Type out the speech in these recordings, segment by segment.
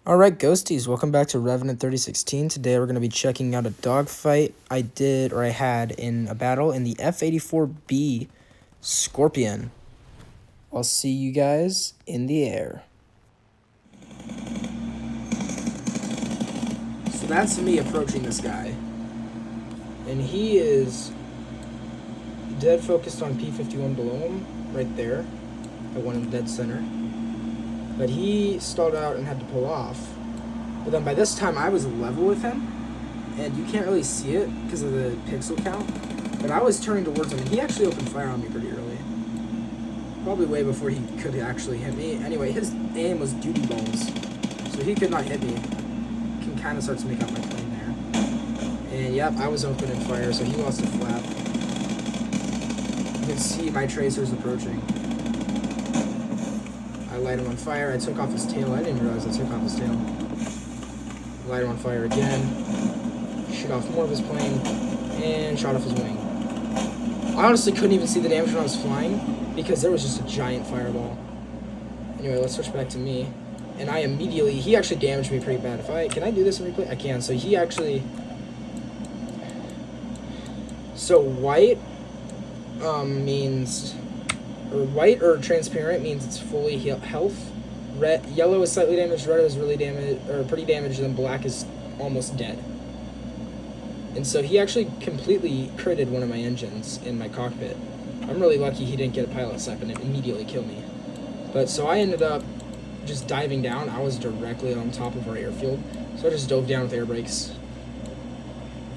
Alright, ghosties, welcome back to Revenant 3016. Today we're going to be checking out a dogfight I had in a battle in the f84b Scorpion. I'll see you guys in the air. So that's me approaching this guy. And he is dead focused on P51 below him, right there. I went in dead center. But he stalled out and had to pull off. But then by this time, I was level with him, and you can't really see it because of the pixel count. But I was turning towards him, and he actually opened fire on me pretty early. Probably way before he could actually hit me. Anyway, his aim was duty balls, so he could not hit me. You can kind of start to make out my plane there. And yep, I was opening fire, so he lost a flap. You can see my tracers approaching. I light him on fire. I took off his tail. I didn't realize I took off his tail. Light him on fire again. Shoot off more of his plane. And shot off his wing. I honestly couldn't even see the damage when I was flying because there was just a giant fireball. Anyway, let's switch back to me. And he actually damaged me pretty bad. Can I do this in replay? I can. So he actually... So white means... Or white or transparent means it's fully health. Yellow is slightly damaged, red is really damaged, or pretty damaged, and black is almost dead. And so he actually completely critted one of my engines in my cockpit. I'm really lucky he didn't get a pilot snipe and immediately kill me. But so I ended up just diving down. I was directly on top of our airfield, so I just dove down with air brakes.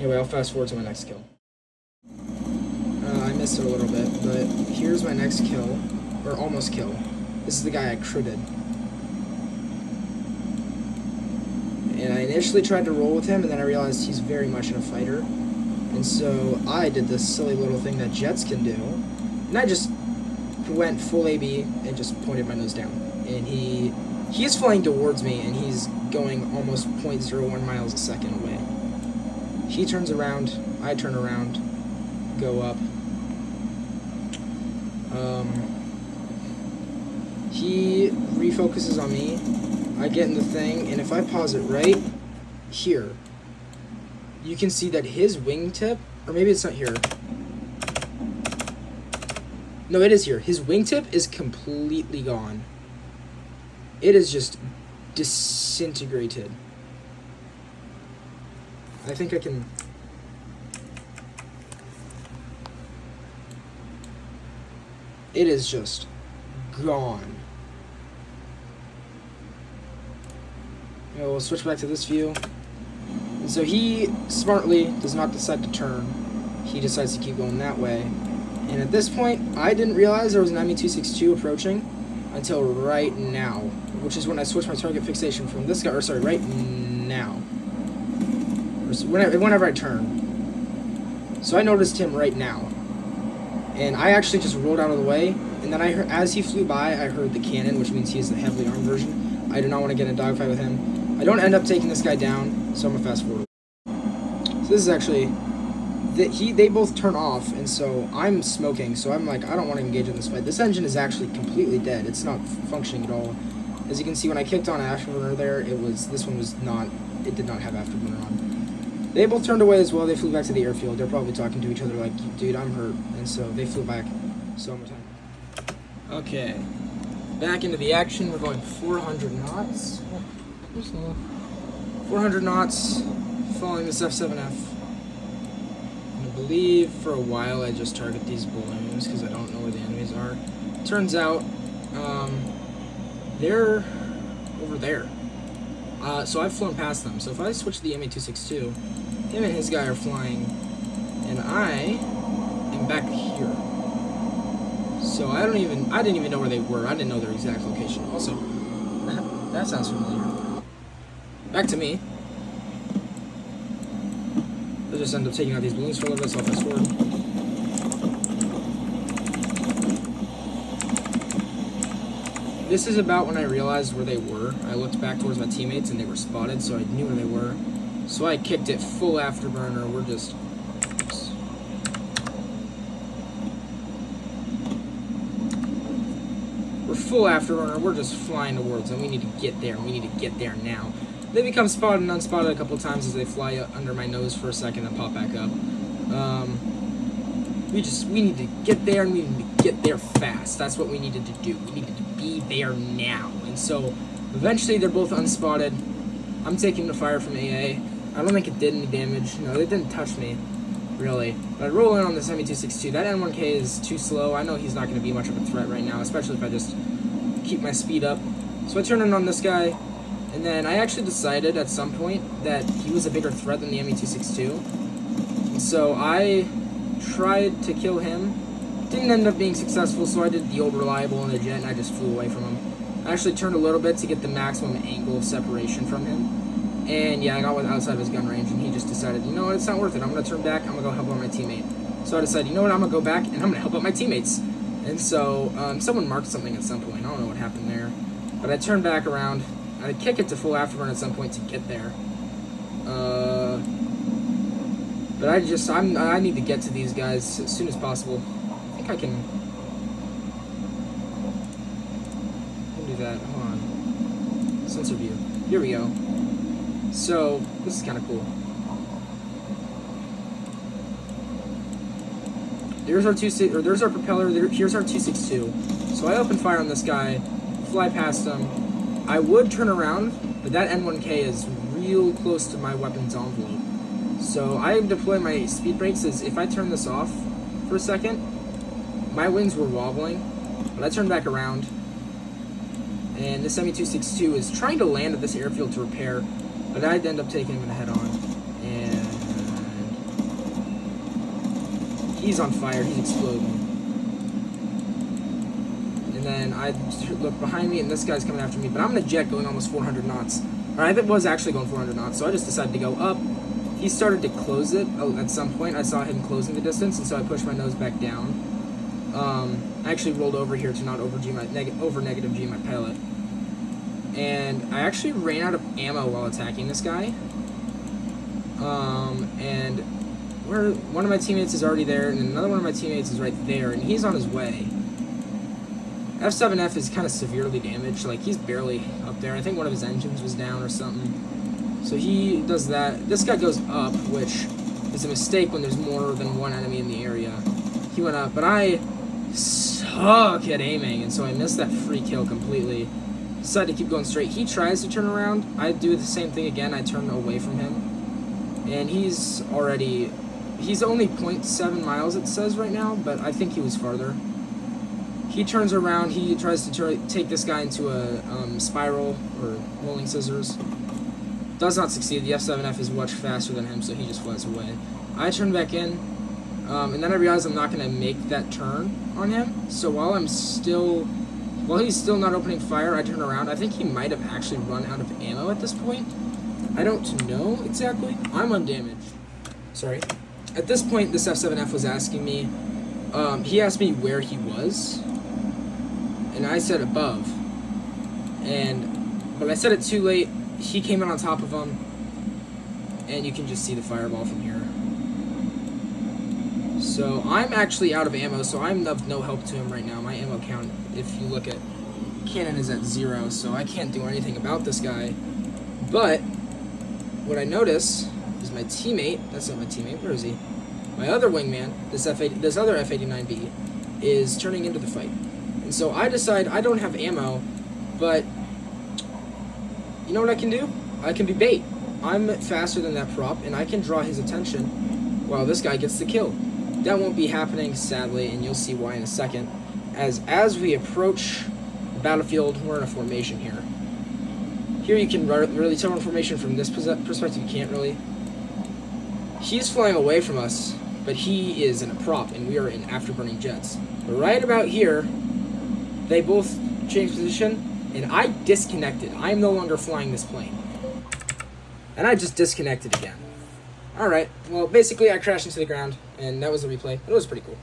Anyway, I'll fast forward to my next kill. I missed it a little bit, but here's my next kill, or almost kill. This is the guy I critted. And I initially tried to roll with him, and then I realized he's very much in a fighter. And so I did this silly little thing that jets can do, and I just went full AB and just pointed my nose down. And he is flying towards me, and he's going almost 0.01 miles a second away. He turns around, I turn around, go up. He refocuses on me. I get in the thing, and if I pause it right here, you can see that his wingtip, or maybe it's not here. No, it is here. His wingtip is completely gone. It is just disintegrated. I think I can... It is just gone. We'll switch back to this view. And so he smartly does not decide to turn. He decides to keep going that way. And at this point, I didn't realize there was an ME-262 approaching until right now, which is when I switched my target fixation from this guy, or sorry, right now. Whenever I turn. So I noticed him right now. And I actually just rolled out of the way, and then as he flew by, I heard the cannon, which means he is the heavily armed version. I do not want to get in a dogfight with him. I don't end up taking this guy down, so I'm gonna fast forward. So this is actually, they both turn off, and so I'm smoking, so I'm like, I don't want to engage in this fight. This engine is actually completely dead. It's not functioning at all. As you can see, when I kicked on afterburner there, this one was not, it did not have afterburner on. They both turned away as well. They flew back to the airfield. They're probably talking to each other like, dude, I'm hurt. And so they flew back. So much time. Okay. Back into the action. We're going 400 knots. 400 knots, following this F7F. I believe for a while I just target these balloons because I don't know where the enemies are. Turns out, they're over there. So I've flown past them. So if I switch to the ME-262, him and his guy are flying, and I am back here. So I didn't even know where they were. I didn't know their exact location. Also, that sounds familiar. Back to me. I'll just end up taking out these balloons for a little bit, so I'll fast forward. This is about when I realized where they were. I looked back towards my teammates and they were spotted, so I knew where they were. So I kicked it full afterburner. We're just... We're full afterburner. We're just flying towards them. We need to get there. We need to get there now. They become spotted and unspotted a couple times as they fly under my nose for a second and pop back up. We need to get there, and we need to get there fast. That's what we needed to do. We needed to be there now. And so eventually they're both unspotted. I'm taking the fire from AA. I don't think it did any damage. No, it didn't touch me, really. But I roll in on this ME262. That N1K is too slow. I know he's not going to be much of a threat right now, especially if I just keep my speed up. So I turn in on this guy, and then I actually decided at some point that he was a bigger threat than the ME262. So I tried to kill him. Didn't end up being successful, so I did the old reliable in the jet, and I just flew away from him. I actually turned a little bit to get the maximum angle of separation from him. And yeah, I got outside of his gun range, and he just decided, you know what, it's not worth it. I'm going to turn back, I'm going to go help out my teammate. So I decided, you know what, I'm going to go back, and I'm going to help out my teammates. And so someone marked something at some point. I don't know what happened there. But I turned back around. I kick it to full afterburn at some point to get there. But I need to get to these guys as soon as possible. I think I can do that. Hold on. Sensor view. Here we go. So this is kind of cool. There's our propeller. Here's our 262. So I open fire on this guy, fly past him. I would turn around, but that N1K is real close to my weapon's envelope. So I deploy my speed brakes as if I turn this off for a second, my wings were wobbling, but I turned back around, and this ME262 is trying to land at this airfield to repair, but I'd end up taking him in head on, and he's on fire, he's exploding. And then I look behind me, and this guy's coming after me, but I'm in a jet going almost 400 knots. Or I was actually going 400 knots, so I just decided to go up. He started to close it at some point. I saw him closing the distance, and so I pushed my nose back down. I actually rolled over here to not over negative G my pilot. And I actually ran out of ammo while attacking this guy. And one of my teammates is already there, and another one of my teammates is right there, and he's on his way. F7F is kind of severely damaged, like he's barely up there. I think one of his engines was down or something. So he does that. This guy goes up, which is a mistake when there's more than one enemy in the area. He went up, but I suck at aiming, and so I missed that free kill completely. Decided to keep going straight. He tries to turn around. I do the same thing again. I turn away from him. And he's only 0.7 miles, it says right now, but I think he was farther. He turns around. He tries to take this guy into a spiral or rolling scissors. Does not succeed. The F7F is much faster than him, so he just flies away. I turn back in, and then I realize I'm not going to make that turn on him. So while he's still not opening fire, I turn around. I think he might have actually run out of ammo at this point. I don't know exactly. I'm undamaged. Sorry. At this point, this F7F was asking me, he asked me where he was, and I said above. But I said it too late. He came in on top of him, and you can just see the fireball from here. So I'm actually out of ammo, so I'm of no help to him right now. My ammo count, if you look at cannon, is at 0, so I can't do anything about this guy. But what I notice is my teammate, that's not my teammate, where is he? My other wingman, this other f89b, is turning into the fight. And so I decide I don't have ammo, but you know what I can do? I can be bait. I'm faster than that prop, and I can draw his attention while this guy gets the kill. That won't be happening, sadly, and you'll see why in a second. As we approach the battlefield, we're in a formation here. Here you can really tell information from this perspective. You can't really. He's flying away from us, but he is in a prop, and we are in afterburning jets. But right about here, they both change position. And I disconnected. I am no longer flying this plane. And I just disconnected again. Alright, well, basically I crashed into the ground, and that was the replay. It was pretty cool.